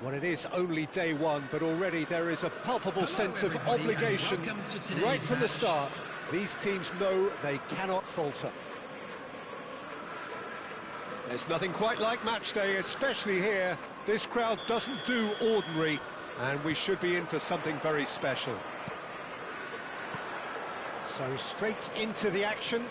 Well, it is only day one, but already there is a palpable sense of obligation right from the start. These teams know they cannot falter. There's nothing quite like match day, especially here. This crowd doesn't do ordinary, and we should be in for something very special. So straight into the action.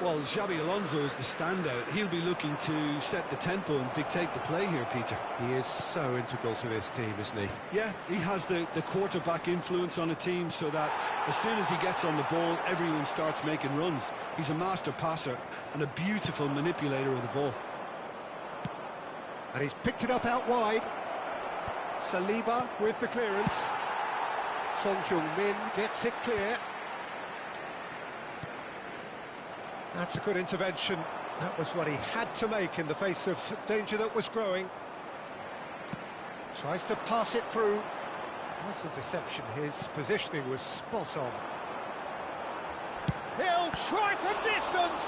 Well, Xabi Alonso is the standout. He'll be looking to set the tempo and dictate the play here, Peter. He is so integral to this team, isn't he? Yeah, he has the quarterback influence on a team so that as soon as he gets on the ball, everyone starts making runs. He's a master passer and a beautiful manipulator of the ball. And he's picked it up out wide. Saliba with the clearance. Son Heung-min gets it clear. That's a good intervention. That was what he had to make in the face of danger that was growing. Tries to pass it through. Nice interception. His positioning was spot on. He'll try from distance!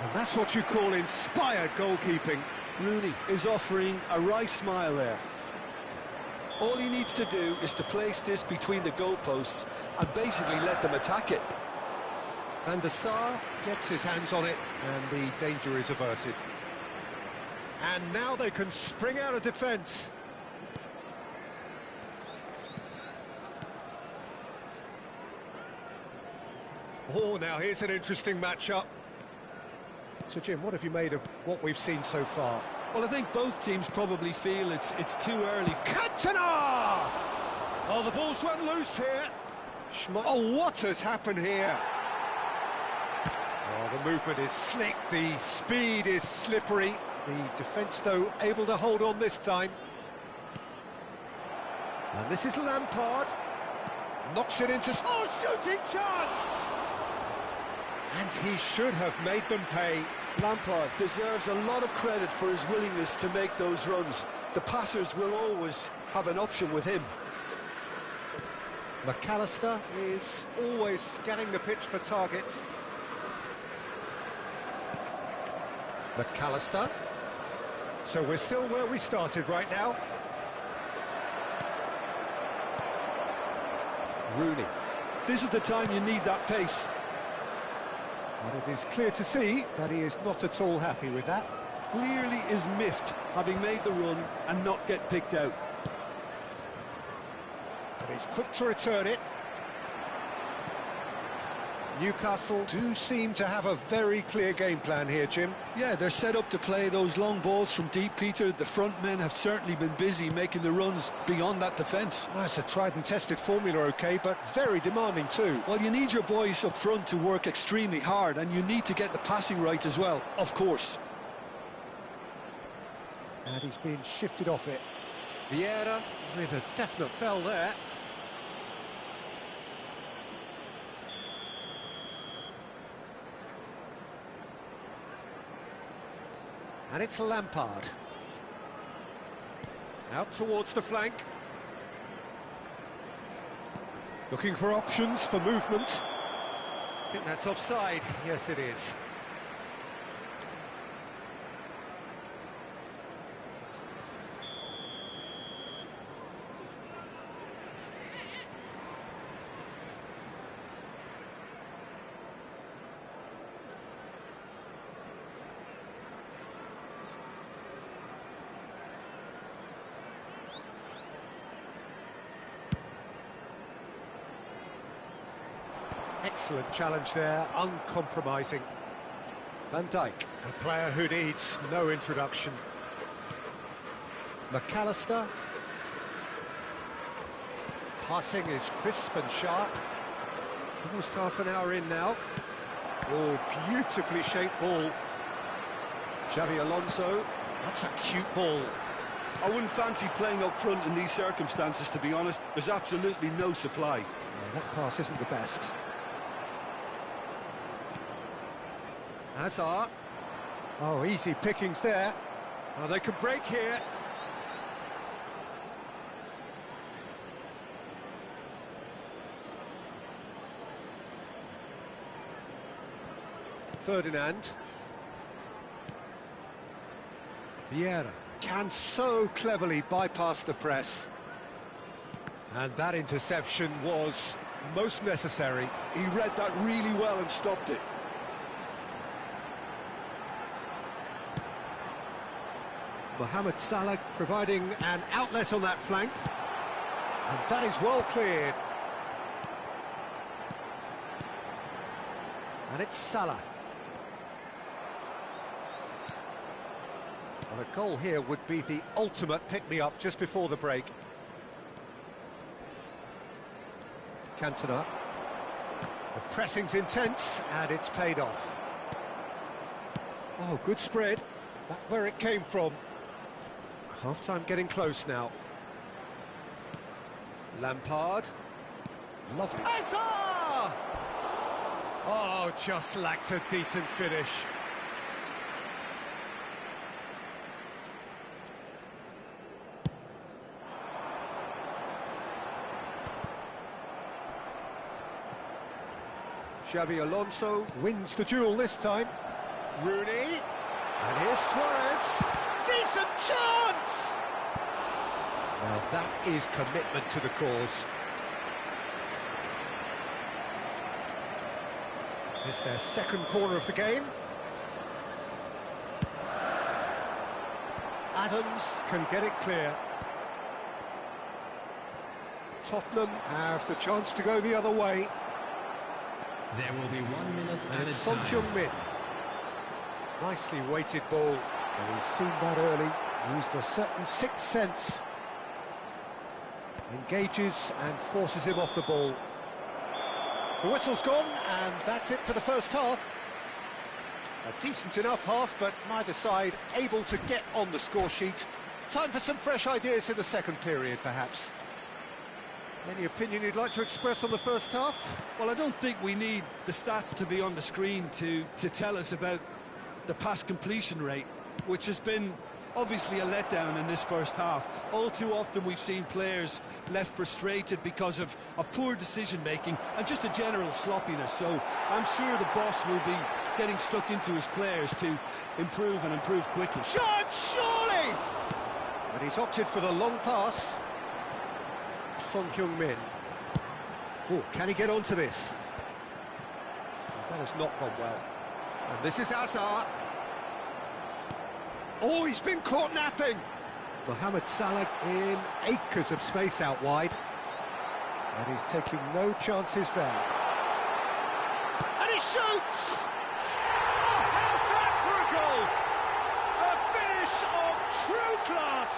And that's what you call inspired goalkeeping. Rooney is offering a right smile there. All he needs to do is to place this between the goalposts and basically let them attack it. Van der Sar gets his hands on it, and the danger is averted. And now they can spring out of defence. Oh, now here's an interesting matchup. So, Jim, what have you made of what we've seen so far? Well, I think both teams probably feel it's too early. Cantona! Oh, the ball's run loose here. Oh, what has happened here? Oh, the movement is slick, the speed is slippery. The defence, though, able to hold on this time. And this is Lampard. Knocks it into... Oh, shooting chance! And he should have made them pay. Lampard deserves a lot of credit for his willingness to make those runs. The passers will always have an option with him. McAllister is always scanning the pitch for targets. McAllister. So we're still where we started right now. Rooney. This is the time you need that pace. And it is clear to see that he is not at all happy with that. Clearly is miffed, having made the run and not get picked out. And he's quick to return it. Newcastle do seem to have a very clear game plan here, Jim. Yeah, they're set up to play those long balls from deep, Peter. The front men have certainly been busy making the runs beyond that defence. Well, it's a tried and tested formula, OK, but very demanding too. Well, you need your boys up front to work extremely hard, and you need to get the passing right as well, of course. And he's been shifted off it. Vieira with a definite foul there. And it's Lampard. Out towards the flank. Looking for options for movement. I think that's offside. Yes, it is. Excellent challenge there, uncompromising. Van Dijk, a player who needs no introduction. McAllister. Passing is crisp and sharp. Almost half an hour in now. Oh, beautifully shaped ball. Xabi Alonso. That's a cute ball. I wouldn't fancy playing up front in these circumstances, to be honest. There's absolutely no supply. That pass isn't the best. Hazard. Oh, easy pickings there. Oh, they can break here. Ferdinand. Vieira can so cleverly bypass the press. And that interception was most necessary. He read that really well and stopped it. Mohamed Salah providing an outlet on that flank. And that is well cleared. And it's Salah. Well, a goal here would be the ultimate pick-me-up just before the break. Cantona. The pressing's intense, and it's paid off. Oh, good spread. That's where it came from. Half-time getting close now. Lampard. Lovely. Hazard! Oh, just lacked a decent finish. Xabi Alonso wins the duel this time. Rooney. And here's Suarez. Decent chance! Now that is commitment to the cause. It's their second corner of the game. Adams can get it clear. Tottenham have the chance to go the other way. There will be 1 minute And added Son time. Heung-min. Nicely weighted ball. And he's seen that early. Used a certain sixth sense. Engages and forces him off the ball. The whistle's gone, and that's it for the first half. A decent enough half, but neither side able to get on the score sheet. Time for some fresh ideas in the second period, perhaps. Any opinion you'd like to express on the first half? Well, I don't think we need the stats to be on the screen to tell us about the pass completion rate, which has been obviously a letdown in this first half. All too often we've seen players left frustrated because of poor decision-making and just a general sloppiness. So I'm sure the boss will be getting stuck into his players to improve and improve quickly. Shot, surely! And he's opted for the long pass. Son Heung-min. Oh, can he get onto this? That has not gone well. And this is Hazard. Oh, he's been caught napping. Mohamed Salah in acres of space out wide. And he's taking no chances there. And he shoots! Oh, how's that for a goal? A finish of true class.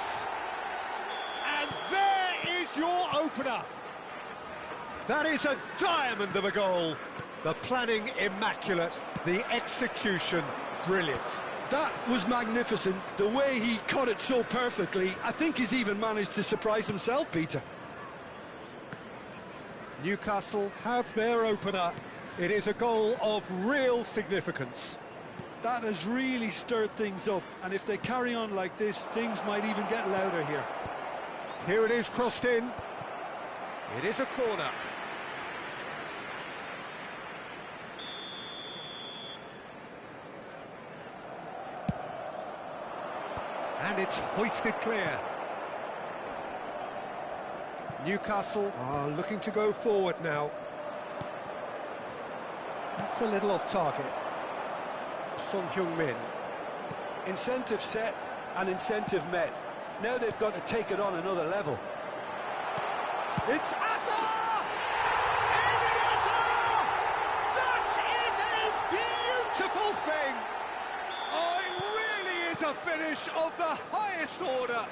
And there is your opener. That is a diamond of a goal. The planning immaculate, the execution brilliant. That was magnificent. The way he caught it so perfectly, I think he's even managed to surprise himself, Peter. Newcastle have their opener. It is a goal of real significance. That has really stirred things up, and if they carry on like this, things might even get louder here. Here it is, crossed in. It is a corner. And it's hoisted clear. Newcastle are looking to go forward now. That's a little off target. Son Heung-min. Incentive set and incentive met. Now they've got to take it on another level. It's Hazard! Eden Hazard! That is a beautiful thing! Oh, it really is a finish of the highest order.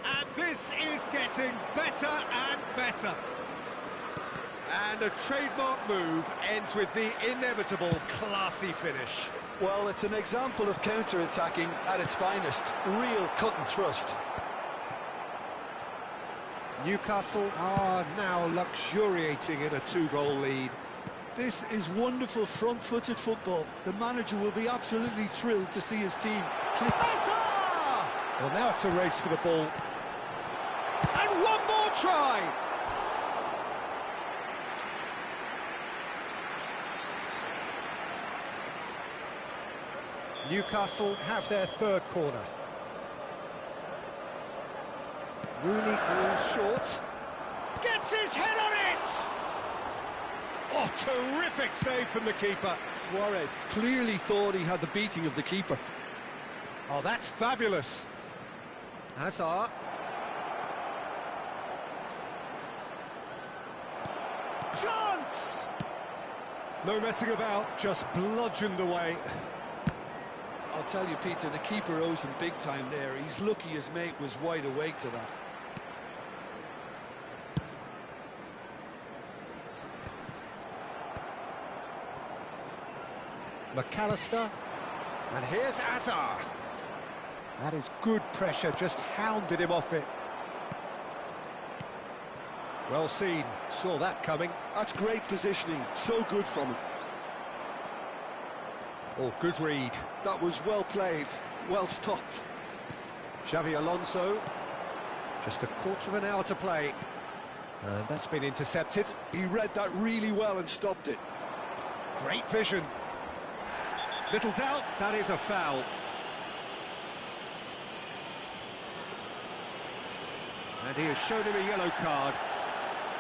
And this is getting better and better. And a trademark move ends with the inevitable classy finish. Well, it's an example of counter-attacking at its finest. Real cut and thrust. Newcastle are now luxuriating in a 2-goal lead. This is wonderful front-footed football. The manager will be absolutely thrilled to see his team. Well, now it's a race for the ball. And one more try! Newcastle have their third corner. Rooney balls short. Gets his head on it! Oh, terrific save from the keeper. Suarez clearly thought he had the beating of the keeper. Oh, that's fabulous. Hazard. Chance! No messing about, just bludgeoned away. I'll tell you, Peter, the keeper owes him big time there. He's lucky his mate was wide awake to that. McAllister. And here's Hazard. That is good pressure, just hounded him off it. Well seen, saw that coming. That's great positioning, so good from him. Oh, good read. That was well played, well stopped. Xavi Alonso. Just a quarter of an hour to play. And that's been intercepted. He read that really well and stopped it. Great vision. Little doubt, that is a foul. And he has shown him a yellow card.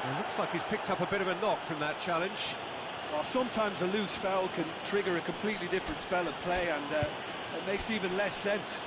It looks like he's picked up a bit of a knock from that challenge. Well, sometimes a loose foul can trigger a completely different spell of play, and it makes even less sense.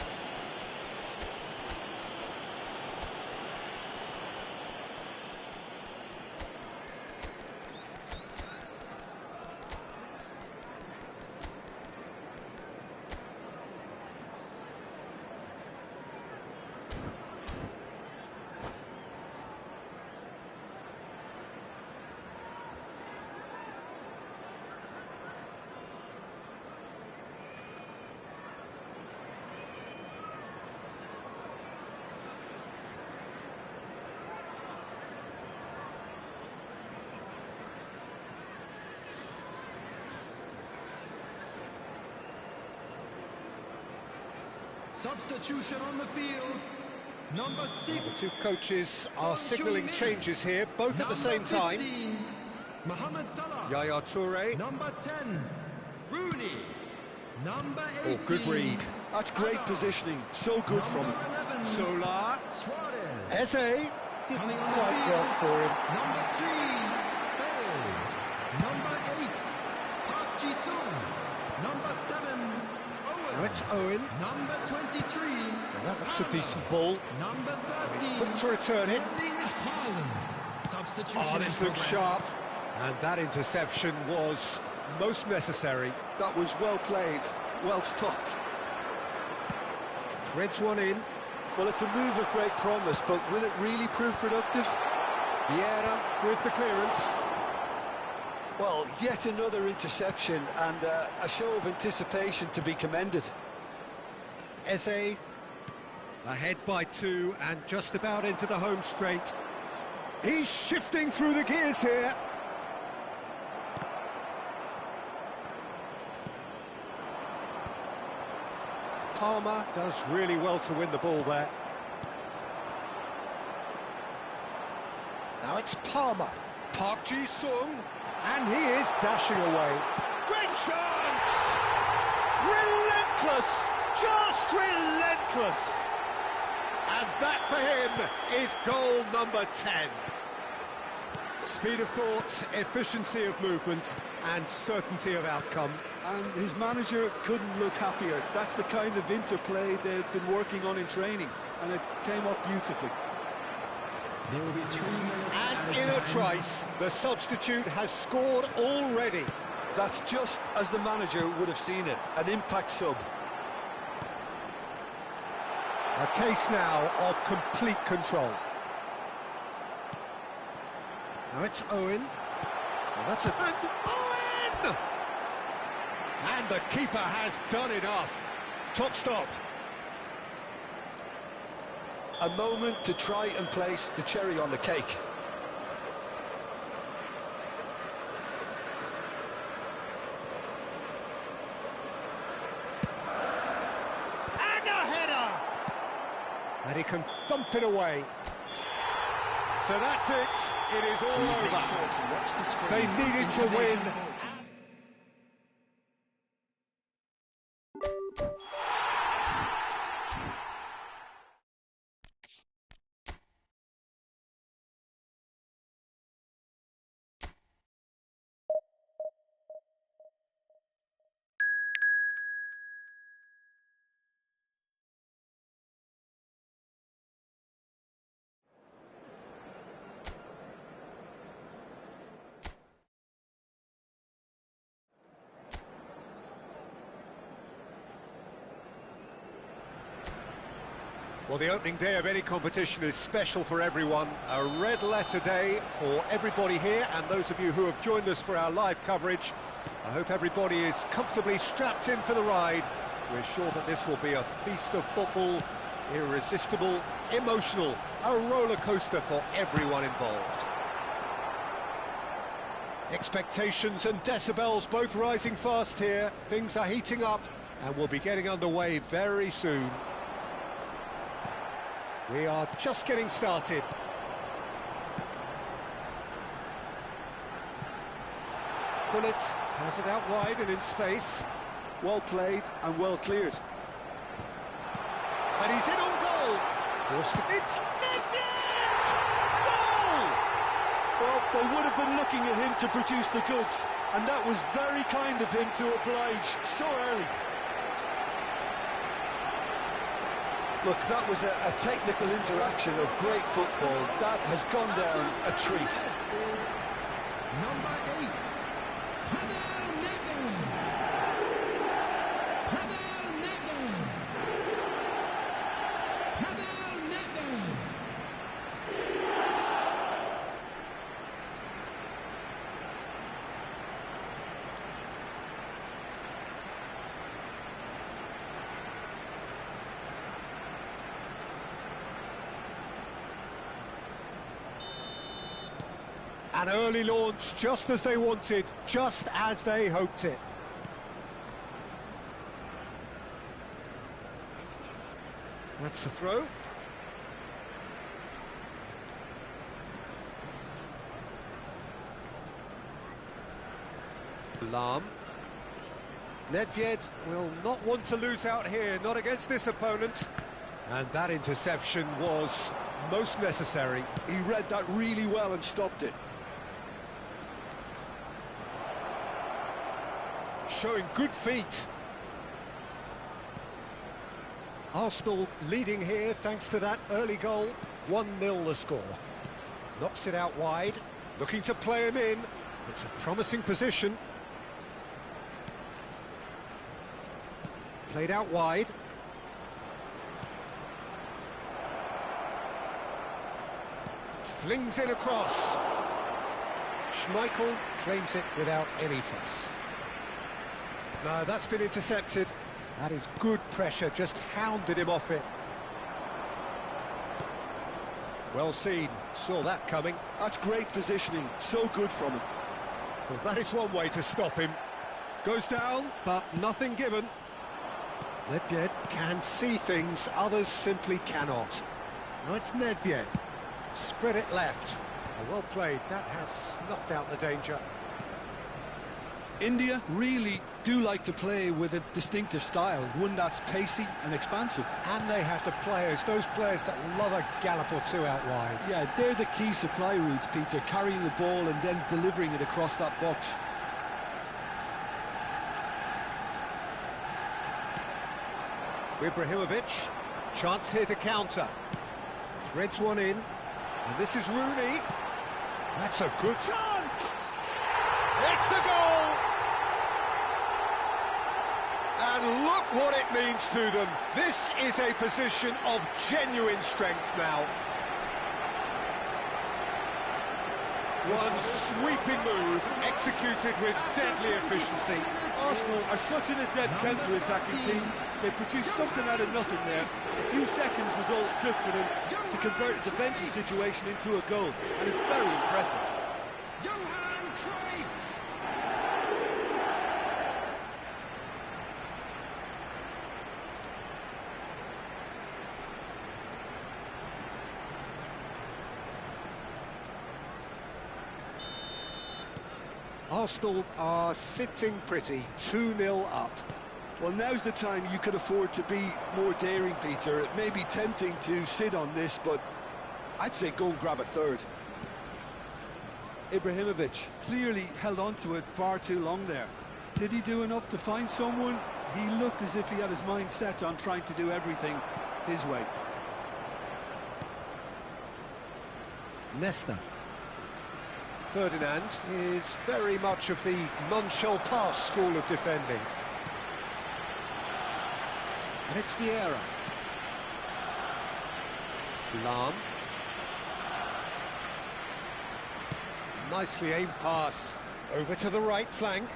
Substitution on the field. Number 6. The two coaches are signalling changes here, both at the same time. 15, Mohamed Salah. Yaya Toure. Number 10, Rooney. Number 18. Oh, good read. That's great Hazard. positioning, so good from him. 11, Solar. Suarez. Eze. Didn't Coming on the quite field. work for him. Number 3, Bale. Number 8, Park Ji-sung. Number 7, Owen. Now it's Owen. Number 23, Now that looks a decent ball. Number He's 13, quick to return it. Erling Haaland. Substitution. Oh, this in looks progress. sharp. And that interception was most necessary. That was well played, well stopped. Threads one in. Well, it's a move of great promise, but will it really prove productive? Vieira with the clearance. Well, yet another interception and a show of anticipation to be commended. Eze ahead by 2 and just about into the home straight. He's shifting through the gears here. Palmer does really well to win the ball there. Now it's Palmer. Park Ji-sung. And he is dashing away. Great chance! Relentless! Just relentless! And that for him is goal number 10. Speed of thought, efficiency of movement, and certainty of outcome. And his manager couldn't look happier. That's the kind of interplay they've been working on in training, and it came off beautifully. There will be 3 minutes. And in a trice, the substitute has scored already. That's just as the manager would have seen it, an impact sub. A case now of complete control. Now it's Owen. Well, that's a... And Owen! And the keeper has done enough. Top stop. a moment to try and place the cherry on the cake. And a header! And he can thump it away. So that's it. It is all over. They needed to win. Well, the opening day of any competition is special for everyone. A red letter day for everybody here, and those of you who have joined us for our live coverage. I hope everybody is comfortably strapped in for the ride. We're sure that this will be a feast of football, irresistible, emotional, a roller coaster for everyone involved. Expectations and decibels both rising fast here. Things are heating up, and we'll be getting underway very soon. We are just getting started. Gullit has it out wide and in space. Well played and well cleared. And he's in on goal. It's Nedved! Goal! Well, they would have been looking at him to produce the goods, and that was very kind of him to oblige so early. Look, that was a technical interaction of great football. That has gone down a treat. Number 8, Heather Nathan. Heather Nathan. Heather Nathan. An early launch, just as they wanted, just as they hoped it. That's the throw. Lahm. Nedved will not want to lose out here, not against this opponent. And that interception was most necessary. He read that really well and stopped it. Showing good feet. Arsenal leading here thanks to that early goal. 1-0 the score. Knocks it out wide, looking to play him in. It's a promising position. Played out wide. Flings it across. Schmeichel claims it without any fuss. No, that's been intercepted. That is good pressure, just hounded him off it. Well seen, saw that coming. That's great positioning, so good from him. Well, that is one way to stop him. Goes down, but nothing given. Nedved can see things, others simply cannot. Now it's Nedved. Spread it left. Well played, that has snuffed out the danger. India really do like to play with a distinctive style, one that's pacey and expansive. And they have the players, those players that love a gallop or two out wide. Yeah, they're the key supply routes, Peter, carrying the ball and then delivering it across that box. Ibrahimovic, chance here to counter. Threads one in, and this is Rooney. That's a good chance! It's a goal! And look what it means to them. This is a position of genuine strength now. One sweeping move, executed with deadly efficiency. Arsenal are such an adept counter-attacking team. They produced something out of nothing there. A few seconds was all it took for them to convert a defensive situation into a goal, and it's very impressive. Arsenal are sitting pretty, 2-0 up. Well, now's the time you could afford to be more daring, Peter. It may be tempting to sit on this, but I'd say go and grab a third. Ibrahimovic clearly held on to it far too long there. Did he do enough to find someone? He looked as if he had his mind set on trying to do everything his way. Nesta. Ferdinand is very much of the non-shall-pass school of defending. And it's Vieira. Lahm. Nicely aimed pass. Over to the right flank.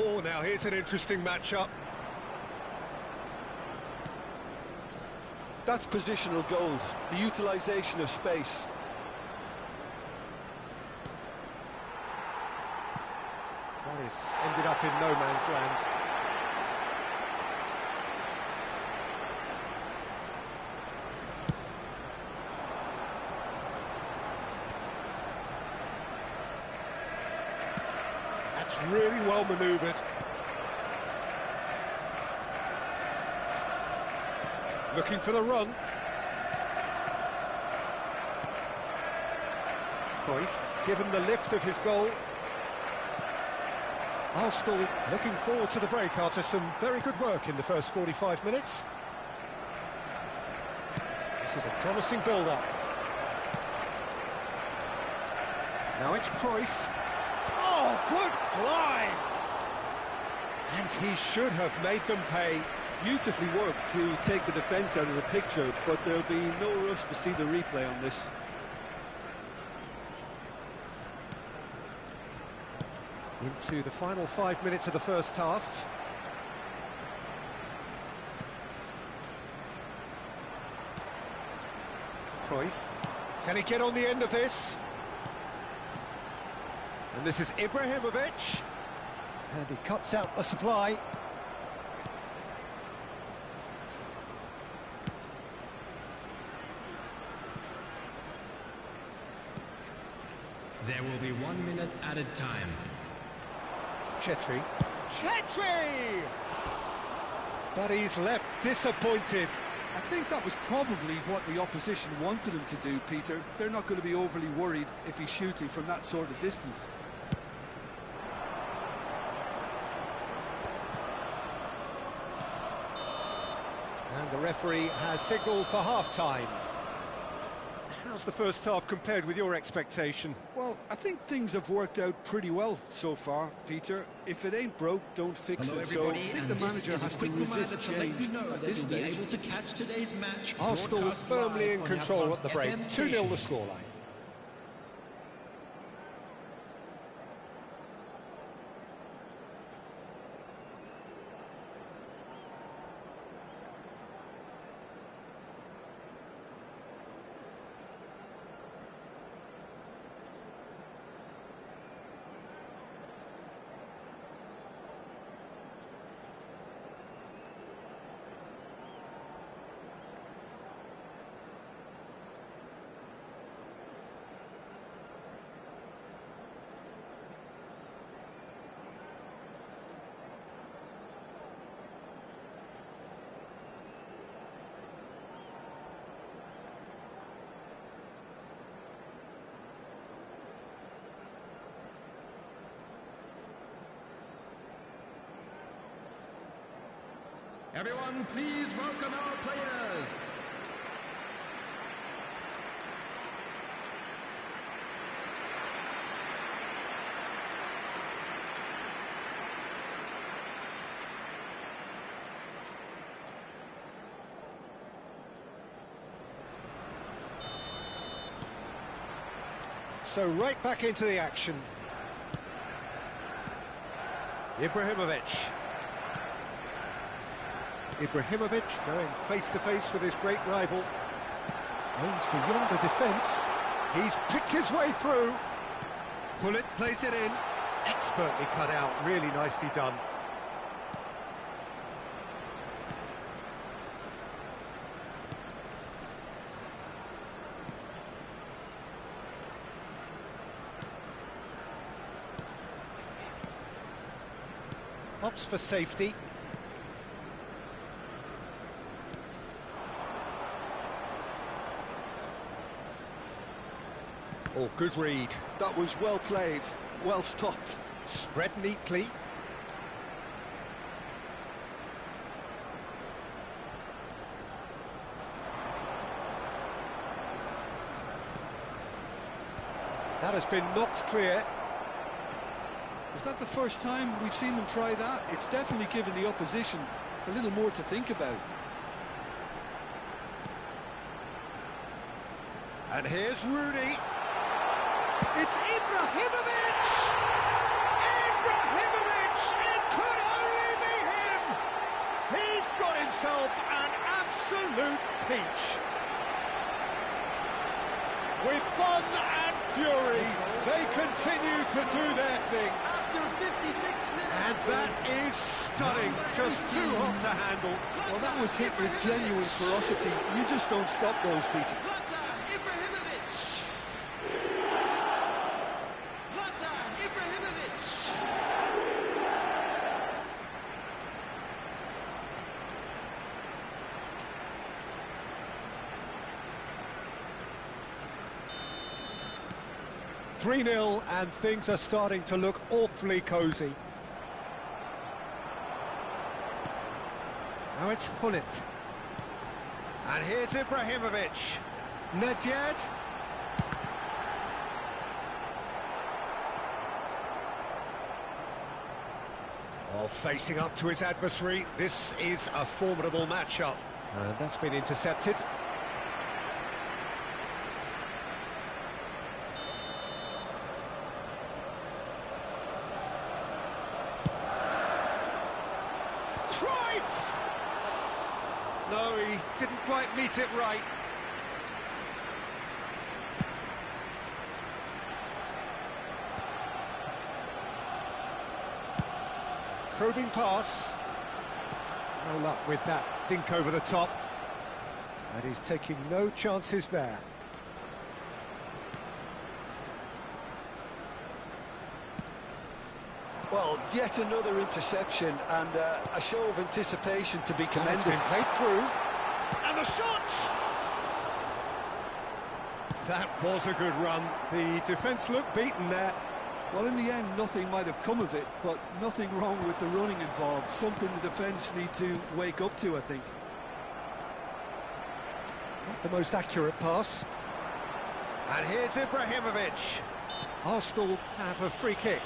Oh, now here's an interesting matchup. That's positional goals, the utilisation of space. Well, it's ended up in no man's land. That's really well manoeuvred. Looking for the run. Cruyff, given the lift of his goal. Arsenal looking forward to the break after some very good work in the first 45 minutes. This is a promising build-up. Now it's Cruyff. Oh, good climb! And he should have made them pay. Beautifully worked to take the defence out of the picture, but there'll be no rush to see the replay on this. Into the final 5 minutes of the first half. Cruyff. Can he get on the end of this? And this is Ibrahimovic. And he cuts out the supply. There will be 1 minute added time. Chetri. Chetri! But he's left disappointed. I think that was probably what the opposition wanted him to do, Peter. They're not going to be overly worried if he's shooting from that sort of distance. And the referee has signalled for half-time. How's the first half compared with your expectation? Well, I think things have worked out pretty well so far, Peter. If it ain't broke, don't fix it. So I think the manager has to resist change at this stage. Arsenal firmly in control at the break. 2-0 the scoreline. Everyone, please welcome our players. So right back into the action. Ibrahimovic. Ibrahimovic going face-to-face with his great rival. Aims beyond the defence. He's picked his way through. Pullet plays it in. Expertly cut out, really nicely done. Opts for safety. Oh, good read. That was well played, well stopped. Spread neatly. That has been knocked clear. Is that the first time we've seen them try that? It's definitely given the opposition a little more to think about. And here's Rooney. It's Ibrahimovic! Ibrahimovic! It could only be him! He's got himself an absolute peach. With fun and fury, they continue to do their thing. After 56 minutes. And that is stunning, just too hot to handle. Well, that was hit with genuine ferocity. You just don't stop those, Peter. Zlatan Ibrahimovic. Zlatan Ibrahimovic. 3-0 and things are starting to look awfully cosy. Now it's Hullet. And here's Ibrahimovic. Nedved. Oh, facing up to his adversary. This is a formidable matchup. And that's been intercepted. Cruyff! No, he didn't quite meet it right. Probing pass. No luck with that dink over the top. And he's taking no chances there. Well, yet another interception and a show of anticipation to be commended. It's been played through. And the shot! That was a good run. The defence looked beaten there. Well, in the end, nothing might have come of it, but nothing wrong with the running involved. Something the defence need to wake up to, I think. Not the most accurate pass. And here's Ibrahimovic. Arsenal have a free kick.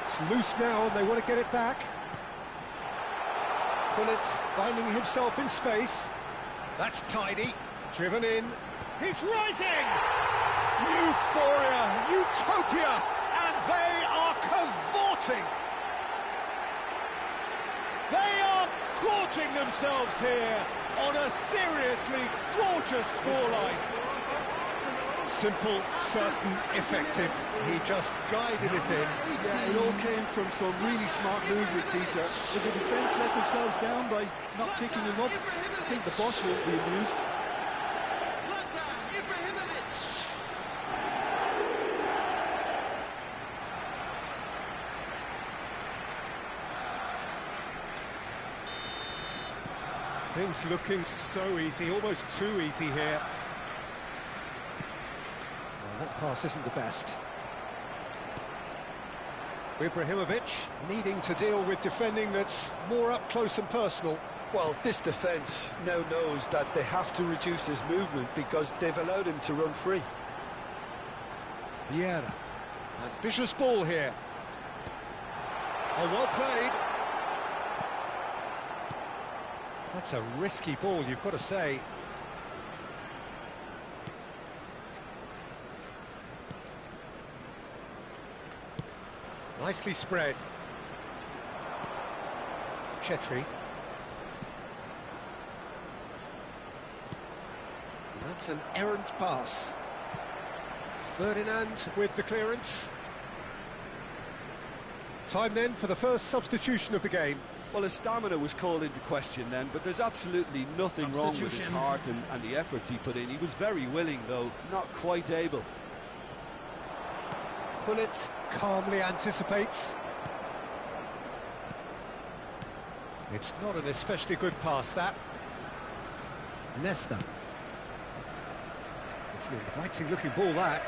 It's loose now and they want to get it back. Pullet finding himself in space. That's tidy. Driven in. He's rising! Euphoria, utopia, and they are cavorting. They are gorging themselves here on a seriously gorgeous scoreline. Simple, certain, effective. He just guided it in. Yeah, it all came from some really smart movement, Peter. If the defence let themselves down by not picking him up, I think the boss won't be amused. Zlatan Ibrahimovic. Things looking so easy, almost too easy here. Well, that pass isn't the best. Ibrahimovic needing to deal with defending that's more up close and personal. Well, this defence now knows that they have to reduce his movement because they've allowed him to run free. Vieira. Ambitious ball here. Oh, well played. That's a risky ball, you've got to say. Nicely spread. Chetri. That's an errant pass. Ferdinand with the clearance. Time then for the first substitution of the game. Well, his stamina was called into question then, but there's absolutely nothing wrong with his heart and the efforts he put in. He was very willing, though, not quite able. Gullit calmly anticipates. It's not an especially good pass, that. Nesta. It's an inviting looking ball, that.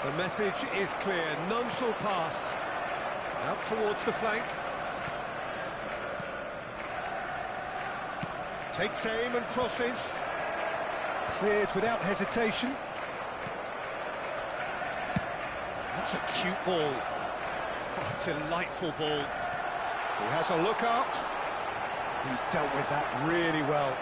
The message is clear, none shall pass. Out towards the flank. Takes aim and crosses. Cleared without hesitation. That's a cute ball. Oh, delightful ball. He has a look up. He's dealt with that really well.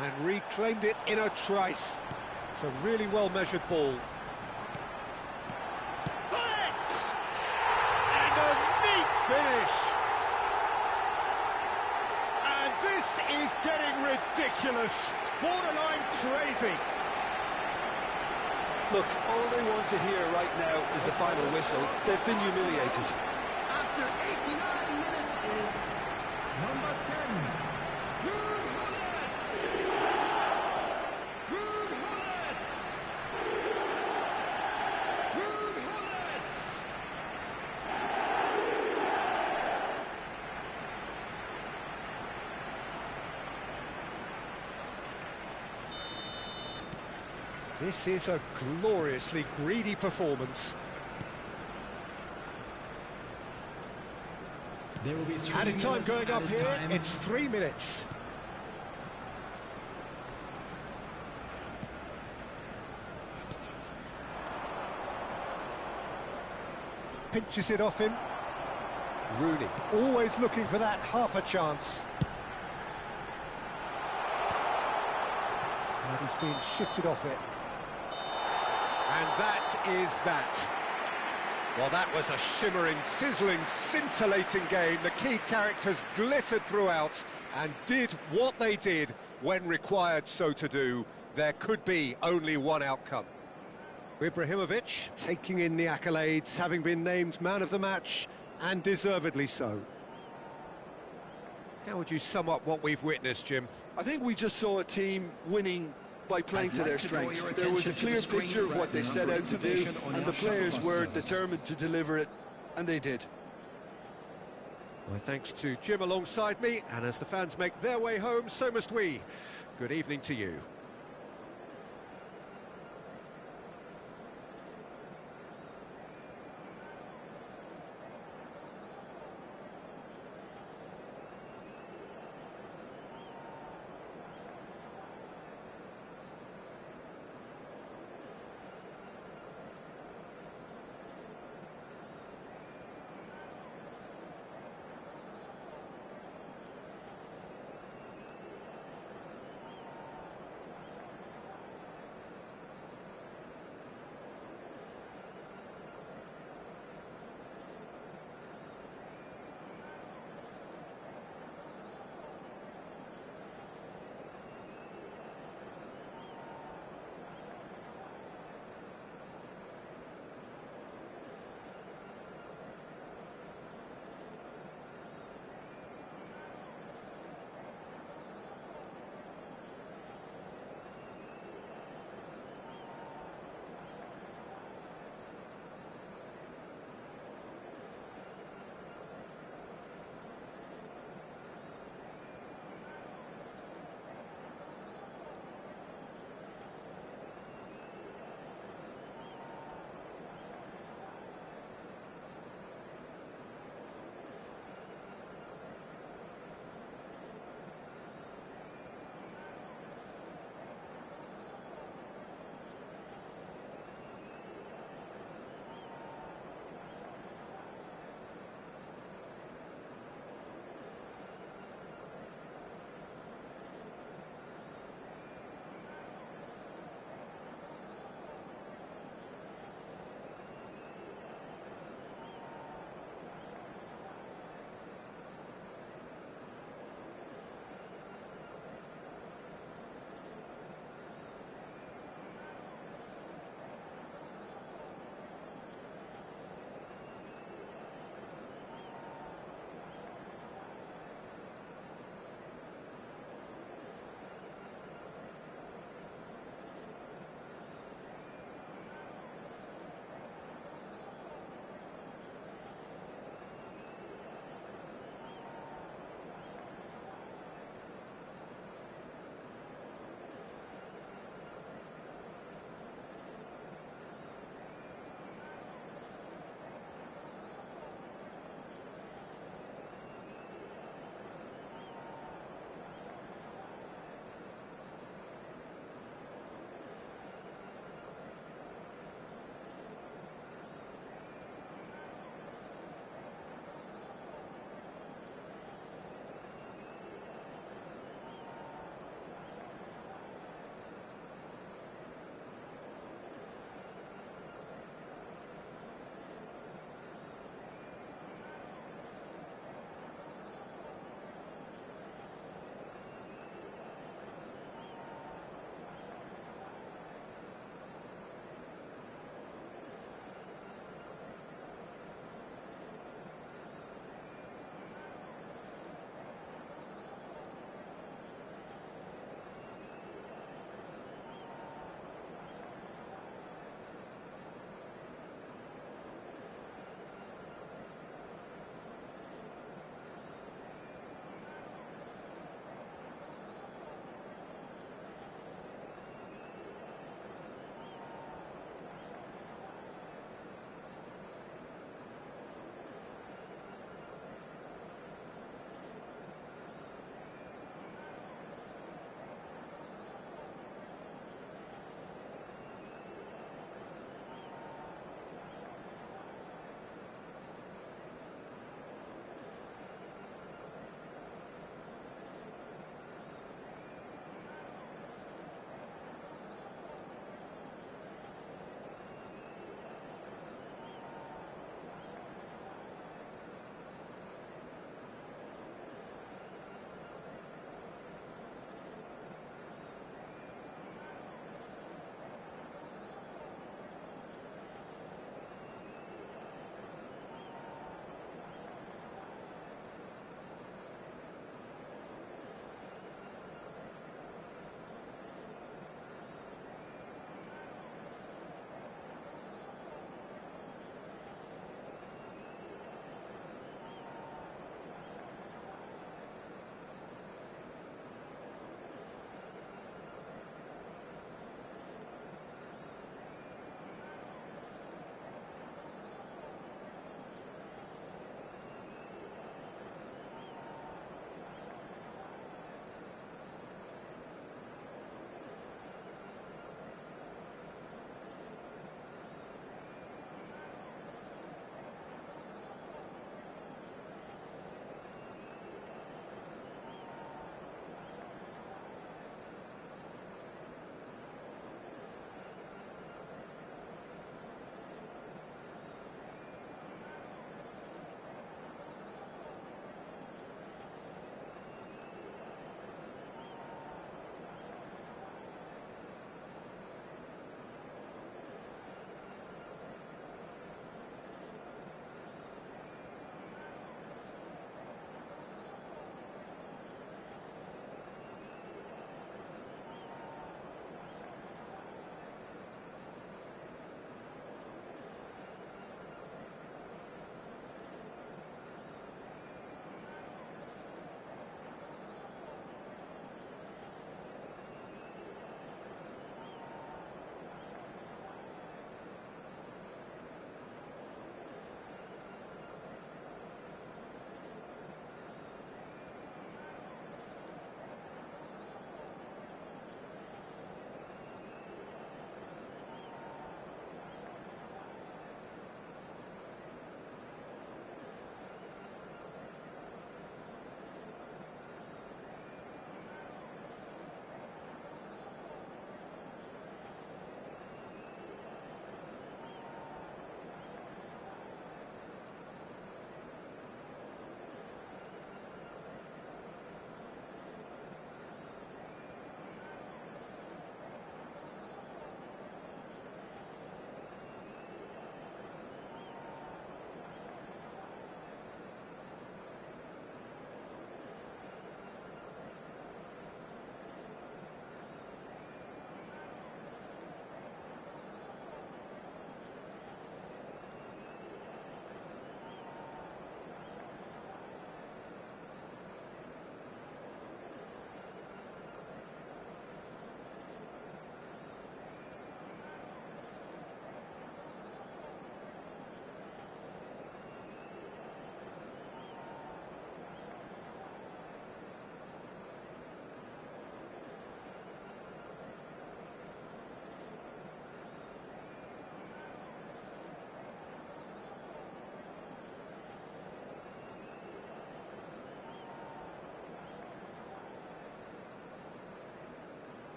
And reclaimed it in a trice. It's a really well-measured ball. Bullet! And a neat finish! And this is getting ridiculous. Borderline crazy. Look, all they want to hear right now is the final whistle. They've been humiliated. After 89 minutes is number 10. This is a gloriously greedy performance. There will be Added time going up here, it's 3 minutes. Pinches it off him. Rooney, always looking for that half a chance. And he's being shifted off it. And that is that. Well, that was a shimmering, sizzling, scintillating game. The key characters glittered throughout and did what they did when required so to do. There could be only one outcome. Ibrahimovic taking in the accolades, having been named man of the match, and deservedly so. How would you sum up what we've witnessed, Jim? I think we just saw a team winning by playing to their strengths. There was a clear picture of what they set out to do, and the players were determined to deliver it, and they did. My thanks to Jim alongside me, and as the fans make their way home, so must we. Good evening to you.